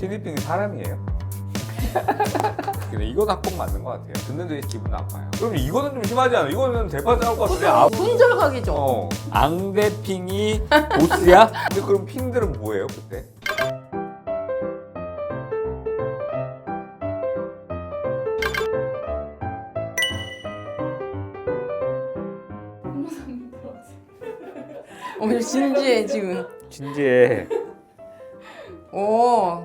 티니핑이 사람이에요? 근데 이건 학폭 맞는 것 같아요. 듣는데 기분 나빠요. 그럼 이거는 좀 심하지 않아? 이거는 대파 싸울 것 같은데. 손절각이죠. 앙대핑이 보스야? 근데 그럼 핑들은 뭐예요 그때? 진지해 지금. 진지해. 오,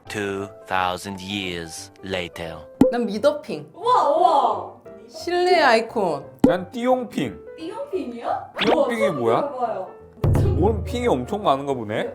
2,000 years later. 난 미더핑. 우와. 실내 아이콘. 난 띠용핑. 띠용핑이야? 띠용핑이 뭐야? 봐요. 오늘 핑이 엄청 많은가 보네.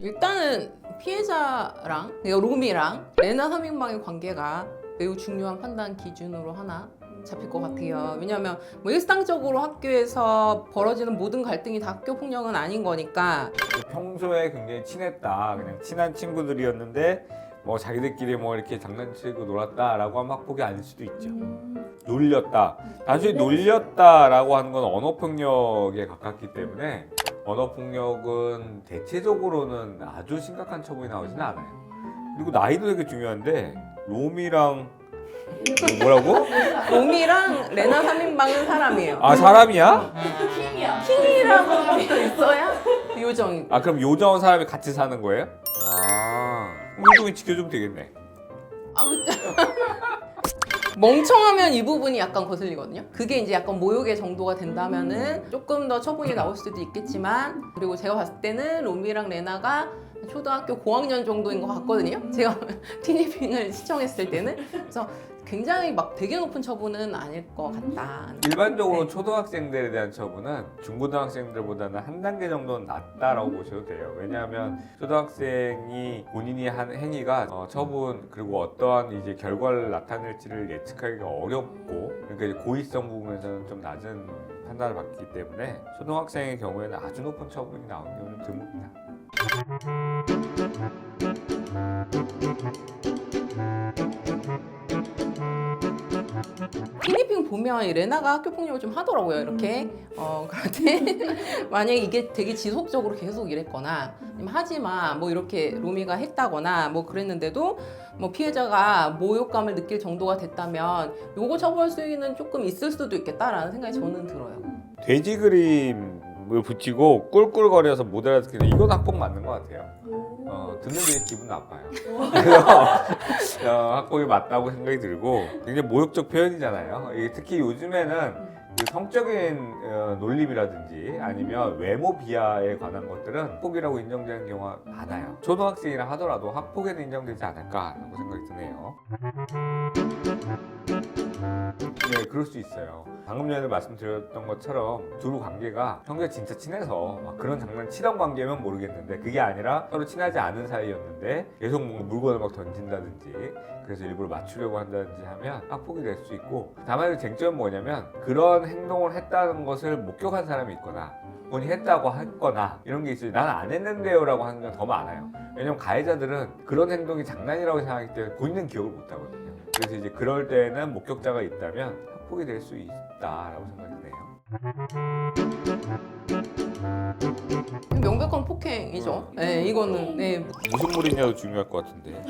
일단은 피해자랑 그러니까 로미랑 레나 3인방의 관계가 매우 중요한 판단 기준으로 하나 잡힐 것 같아요. 왜냐하면 뭐 일상적으로 학교에서 벌어지는 모든 갈등이 다 학교 폭력은 아닌 거니까. 평소에 굉장히 친했다. 그냥 친한 친구들이었는데 뭐 자기들끼리 뭐 이렇게 장난치고 놀았다라고 하면 학폭이 아닐 수도 있죠. 놀렸다. 단순히 놀렸다라고 하는 건 언어폭력에 가깝기 때문에 언어폭력은 대체적으로는 아주 심각한 처분이 나오지는 않아요. 그리고 나이도 되게 중요한데 로미랑 뭐라고? 로미랑 레나 3인방은 사람이에요. 아 사람이야? 킹이야. 킹이라고 있어야 요정이고. 아 그럼 요정한 사람이 같이 사는 거예요? 아 그럼 요정이 지켜주면 되겠네. 아, 멍청하면 이 부분이 약간 거슬리거든요. 그게 이제 약간 모욕의 정도가 된다면은 조금 더 처분이 나올 수도 있겠지만, 그리고 제가 봤을 때는 로미랑 레나가 초등학교 고학년 정도인 것 같거든요. 제가 티니핑을 시청했을 때는. 그래서 굉장히 막 되게 높은 처분은 아닐 것 같다. 일반적으로 초등학생들에 대한 처분은 중고등학생들보다는 한 단계 정도는 낮다라고 보셔도 돼요. 왜냐하면 초등학생이 본인이 한 행위가 처분 그리고 어떠한 이제 결과를 나타낼지를 예측하기가 어렵고, 그러니까 이제 고의성 부분에서는 좀 낮은 판단을 받기 때문에 초등학생의 경우에는 아주 높은 처분이 나오는 경우는 드뭅니다. 티니핑 보면 이 레나가 학교 폭력을 좀 하더라고요. 이렇게. 그런데 만약에 이게 되게 지속적으로 계속 이랬거나 아니면 하지 마 뭐 이렇게 로미가 했다거나 뭐 그랬는데도 뭐 피해자가 모욕감을 느낄 정도가 됐다면 요거 처벌 수위는 조금 있을 수도 있겠다라는 생각이 저는 들어요. 돼지 그림을 붙이고 꿀꿀거려서 못 알아듣기는 이건 학폭 맞는 것 같아요. 듣는데 기분 나빠요. 그래서 학폭이 맞다고 생각이 들고 굉장히 모욕적 표현이잖아요. 이게 특히 요즘에는 그 성적인 놀림이라든지 아니면 외모 비하에 관한 것들은 학폭이라고 인정되는 경우가 많아요. 초등학생이라 하더라도 학폭에는 인정되지 않을까라고 생각이 드네요. 네, 그럴 수 있어요. 방금 전에 말씀드렸던 것처럼 둘 관계가 평소에 진짜 친해서 막 그런 장난 치던 관계면 모르겠는데, 그게 아니라 서로 친하지 않은 사이였는데 계속 뭔가 물건을 막 던진다든지 그래서 일부러 맞추려고 한다든지 하면 학폭이 될 수 있고, 다만 그 쟁점은 뭐냐면 그런 행동을 했다는 것을 목격한 사람이 있거나 본인이 했다고 했거나 이런 게 있어요. 나는 안 했는데요 라고 하는 건 더 많아요. 왜냐면 가해자들은 그런 행동이 장난이라고 생각하기 때문에 본인은 기억을 못 하거든요. 그래서 이제 그럴 때는 목격자가 있다면 학폭이 될 수 있다라고 생각이 드네요. 명백한 폭행이죠. 네, 이거는 네. 무슨 물이냐도 중요할 것 같은데.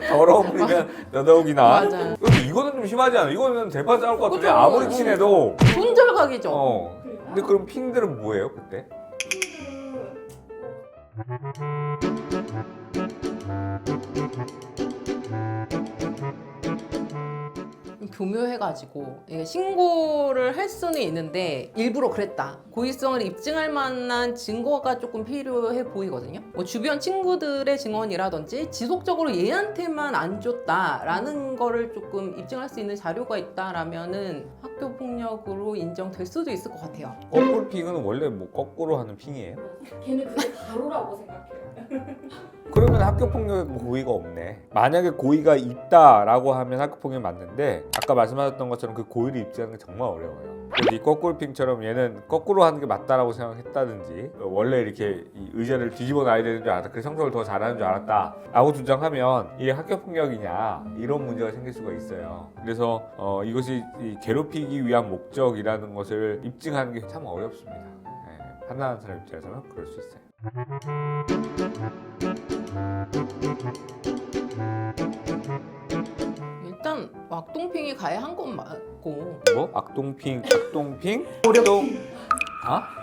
더러운 물이면 더더욱이나. 맞아. 이거는 좀 심하지 않아? 이거는 대파 싸울 것 같은데 그죠. 아무리 친해도. 손절각이죠. 근데 그럼 핑들은 뭐예요 그때? 교묘해가지고 이게 신고를 할 수는 있는데 일부러 그랬다, 고의성을 입증할 만한 증거가 조금 필요해 보이거든요. 뭐 주변 친구들의 증언이라든지 지속적으로 얘한테만 안 줬다라는 거를 조금 입증할 수 있는 자료가 있다라면은 학교 폭력으로 인정될 수도 있을 것 같아요. 거꾸로 핑은 원래 뭐 거꾸로 하는 핑이에요? 걔는 그게 바로라고 생각해요. 그러면 학교 폭력에 고의가 없네. 만약에 고의가 있다라고 하면 학교 폭력이 맞는데 아까 말씀하셨던 것처럼 그 고의를 입증하는 게 정말 어려워요. 그래서 이 거꾸로핑처럼 얘는 거꾸로 하는 게 맞다라고 생각했다든지 원래 이렇게 이 의자를 뒤집어 놔야 되는 줄 알았다. 그래서 청소를 더 잘하는 줄 알았다 라고 주장하면 이게 학교 폭력이냐 이런 문제가 생길 수가 있어요. 그래서 이것이 이 괴롭히기 위한 목적이라는 것을 입증하는 게 참 어렵습니다. 네, 판단하는 사람 입장에서는 그럴 수 있어요. 일단 악동핑이 가해한 건 맞고 뭐? 악동핑? 또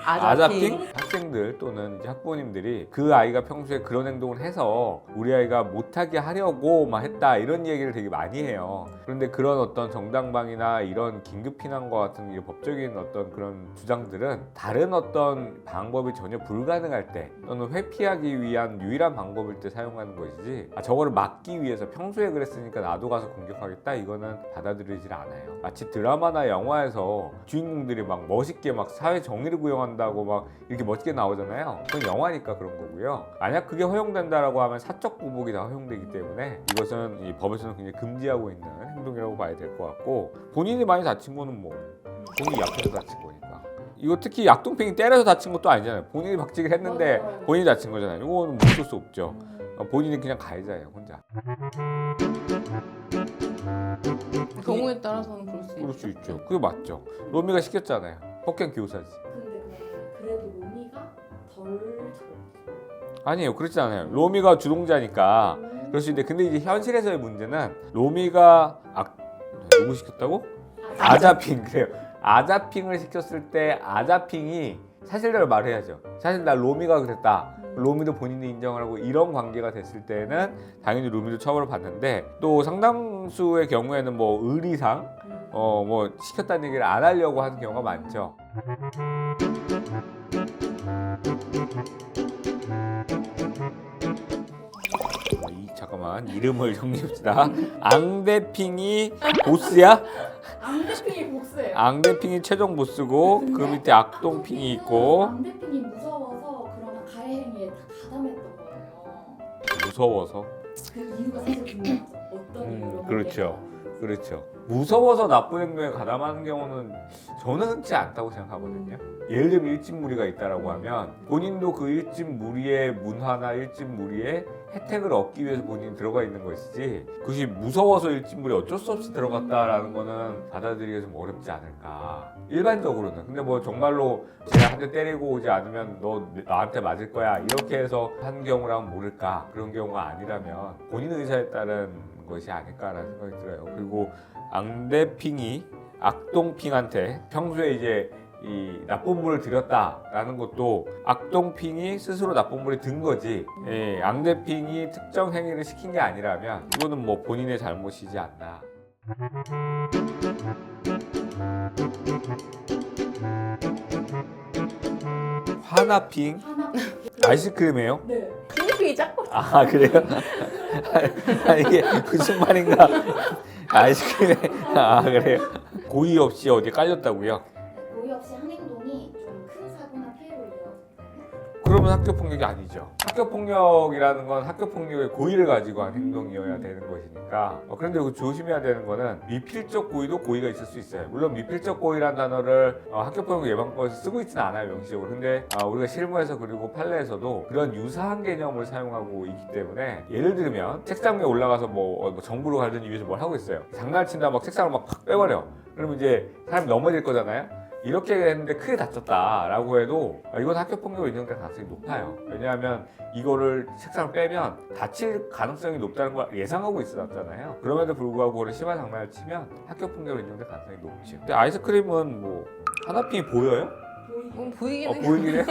아자핑. 학생들 또는 이제 학부모님들이 그 아이가 평소에 그런 행동을 해서 우리 아이가 못하게 하려고 막 했다 이런 얘기를 되게 많이 해요. 그런데 그런 어떤 정당방위나 이런 긴급 피난과 같은 이 법적인 어떤 그런 주장들은 다른 어떤 방법이 전혀 불가능할 때 또는 회피하기 위한 유일한 방법일 때 사용하는 것이지 저거를 막기 위해서 평소에 그랬으니까 나도 가서 공격하겠다 이거는 받아들이질 않아요. 마치 드라마나 영화에서 주인공들이 막 멋있게 막 사회 정의를 구현한다고 막 이렇게 멋지게 나오잖아요. 그건 영화니까 그런 거고요. 만약 그게 허용된다라고 하면 사적 보복이 다 허용되기 때문에 이것은 이 법에서는 굉장히 금지하고 있는 행동이라고 봐야 될 것 같고 본인이 많이 다친 거는 뭐 본인이 약해서 다친 거니까 이거 특히 약동팽이 때려서 다친 것도 아니잖아요. 본인이 박치기를 했는데 맞아요. 본인이 다친 거잖아요. 이거는 묻을 수 없죠. 본인이 그냥 가해자예요 혼자. 경우에 따라서는 그럴 수 있죠. 그게 맞죠. 로미가 시켰잖아요. 폭행 교사지. 근데 그래도 로미가 덜 아니에요. 그렇지 않아요. 로미가 주동자니까 그럴 수 있는데 근데 이제 현실에서의 문제는 로미가 누구 시켰다고? 아자핑. 그래요. 아자핑을 시켰을 때 아자핑이 사실대로 말해야죠. 사실 나 로미가 그랬다. 로미도 본인이 인정을 하고 이런 관계가 됐을 때는 당연히 로미도 처벌을 받는데 또 상당수의 경우에는 뭐 의리상 뭐 시켰다는 얘기를 안 하려고 하는 경우가 많죠. 잠깐만 이름을 정리합시다. 앙대핑이 보스야? 앙대핑이 복수예요. 앙대핑이 최종 보스고 그 밑에 악동핑이 있고 앙대핑이 무서워서 그러면 가해 행위에 다 가담했던 거예요. 무서워서. 그 이유가 사실 궁금하죠. 어떤 이유로? 그렇죠. 무서워서 나쁜 행동에 가담하는 경우는 저는 흔치 않다고 생각하거든요. 예를 들면 일진무리가 있다라고 하면 본인도 그 일진무리의 문화나 일진무리의 혜택을 얻기 위해서 본인이 들어가 있는 것이지 그것이 무서워서 일진무리에 어쩔 수 없이 들어갔다라는 거는 받아들이기 좀 어렵지 않을까 일반적으로는. 근데 뭐 정말로 제가 한 대 때리고 오지 않으면 너 나한테 맞을 거야 이렇게 해서 한 경우라면 모를까. 그런 경우가 아니라면 본인 의사에 따른 것이 아닐까라는 생각이 들어요. 그리고 앙대핑이 악동핑한테 평소에 이제 이 나쁜 물을 들였다라는 것도 악동핑이 스스로 나쁜 물에 든 거지 앙대핑이 특정 행위를 시킨 게 아니라면 이거는 뭐 본인의 잘못이지 않나. 화나핑? 아이스크림이에요? 네. 피니핑이 작고 아 그래요? 이게 무슨 말인가? 아이스크림에 그래요? 고의 없이 어디 깔렸다고요? 고의 없이 한 행동이 좀 큰 사고나 피해로 이어졌다면? 그러면 학교 폭력이 아니죠. 학교 폭력이라는 건 학교 폭력의 고의를 가지고 한 행동이어야 되는 것이니까. 그런데 여기 조심해야 되는 거는 미필적 고의도 고의가 있을 수 있어요. 물론 미필적 고의라는 단어를 학교 폭력 예방법에서 쓰고 있지는 않아요, 명시적으로. 근데 우리가 실무에서 그리고 판례에서도 그런 유사한 개념을 사용하고 있기 때문에 예를 들면 책상 위에 올라가서 뭐 정부로 가려는 위해서 뭘 하고 있어요. 장난친다 막 책상을 막 팍 빼버려. 그러면 이제 사람이 넘어질 거잖아요. 이렇게 했는데 크게 다쳤다라고 해도 이건 학교 폭력으로 인정될 가능성이 높아요. 왜냐하면 이거를 책상을 빼면 다칠 가능성이 높다는 걸 예상하고 있었잖아요. 그럼에도 불구하고 그런 심한 장난을 치면 학교 폭력으로 인정될 가능성이 높죠. 근데 아이스크림은 뭐 하나핑이 보여요? 보이긴 해요. 보이긴 해요?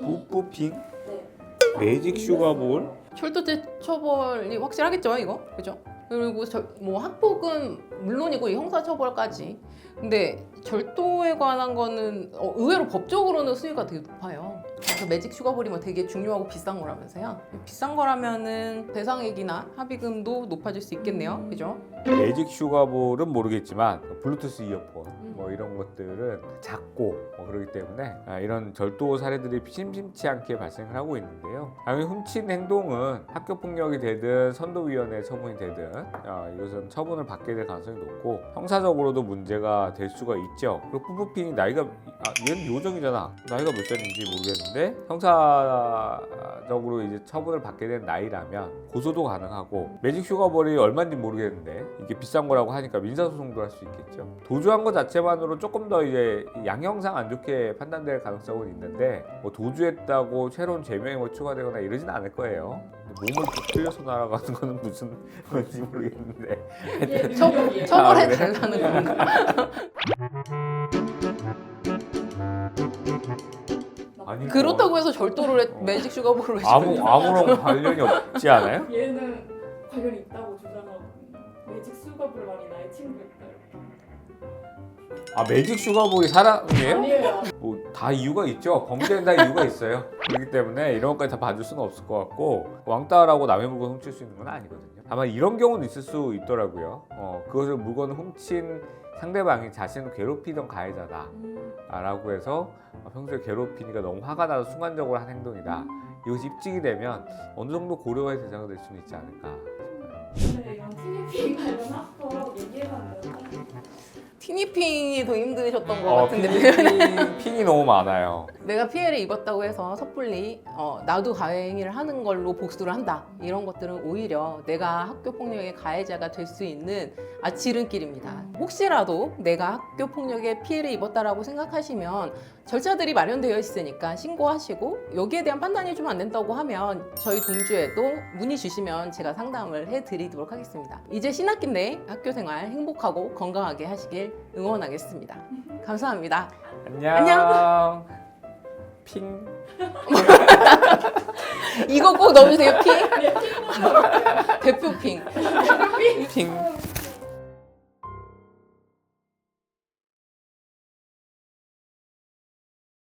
뽀뽀핑? 네. 매직 슈가볼? 철도제 처벌이 확실하겠죠 이거 그죠? 그리고 뭐 학폭은 물론이고 형사처벌까지. 근데 절도에 관한 거는 의외로 법적으로는 수위가 되게 높아요. 그래서 매직 슈가볼이 뭐 되게 중요하고 비싼 거라면서요. 비싼 거라면은 배상액이나 합의금도 높아질 수 있겠네요. 그죠? 매직 슈가볼은 모르겠지만 블루투스 이어폰 뭐 이런 것들은 작고 뭐 그렇기 때문에 이런 절도 사례들이 심심치 않게 발생을 하고 있는데요. 당연히 훔친 행동은 학교폭력이 되든 선도위원회 처분이 되든 이것은 처분을 받게 될 가능성이 높고 형사적으로도 문제가 될 수가 있죠. 그리고 푸푸핑이 나이가 얘는 요정이잖아. 나이가 몇 살인지 모르겠는데 형사적으로 이제 처분을 받게 된 나이라면 고소도 가능하고 매직 슈가볼이 얼마인지 모르겠는데 이게 비싼 거라고 하니까 민사소송도 할 수 있겠죠. 도주한 것 자체만으로 조금 더 이제 양형상 안 좋게 판단될 가능성은 있는데 뭐 도주했다고 새로운 죄명이 뭐 추가되거나 이러진 않을 거예요. 몸을 부풀려서 날아가는 거는 무슨 건지 모르겠는데 처벌해 그래? 달라는 건가? 아니, 그렇다고 해서 절도를 매직 슈가볼을 아무런 관련이 없지 않아요? 얘는 관련이 있다고 주장하고 매직 슈가볼만이 나의 친구였다. 매직 슈가볼이 사람이에요? 아니에요. 뭐 다 이유가 있죠. 범죄는 다 이유가 있어요. 그렇기 때문에 이런 것까지 다 봐줄 수는 없을 것 같고 왕따라고 남의 물건 훔칠 수 있는 건 아니거든요. 다만 이런 경우는 있을 수 있더라고요. 그것을 물건을 훔친 상대방이 자신을 괴롭히던 가해자다 라고 해서 평소에 괴롭히니까 너무 화가 나서 순간적으로 한 행동이다. 이것이 입증이 되면 어느 정도 고려의 대상이 될 수는 있지 않을까. 근데 이런 티니핑 관련 학법 얘기해봤는데 티니핑이 더 힘드셨던 것 같은데 핑이 너무 많아요. 내가 피해를 입었다고 해서 섣불리 나도 가해 행위를 하는 걸로 복수를 한다 이런 것들은 오히려 내가 학교폭력의 가해자가 될 수 있는 지름길입니다. 혹시라도 내가 학교폭력의 피해를 입었다라고 생각하시면 절차들이 마련되어 있으니까 신고하시고 여기에 대한 판단이 좀 안 된다고 하면 저희 동주에도 문의 주시면 제가 상담을 해드리도록 하겠습니다. 이제 신학기인데 학교생활 행복하고 건강하게 하시길 응원하겠습니다. 감사합니다. 안녕. 핑. 이거 꼭 넣어주세요. 핑. 대표 핑. 핑.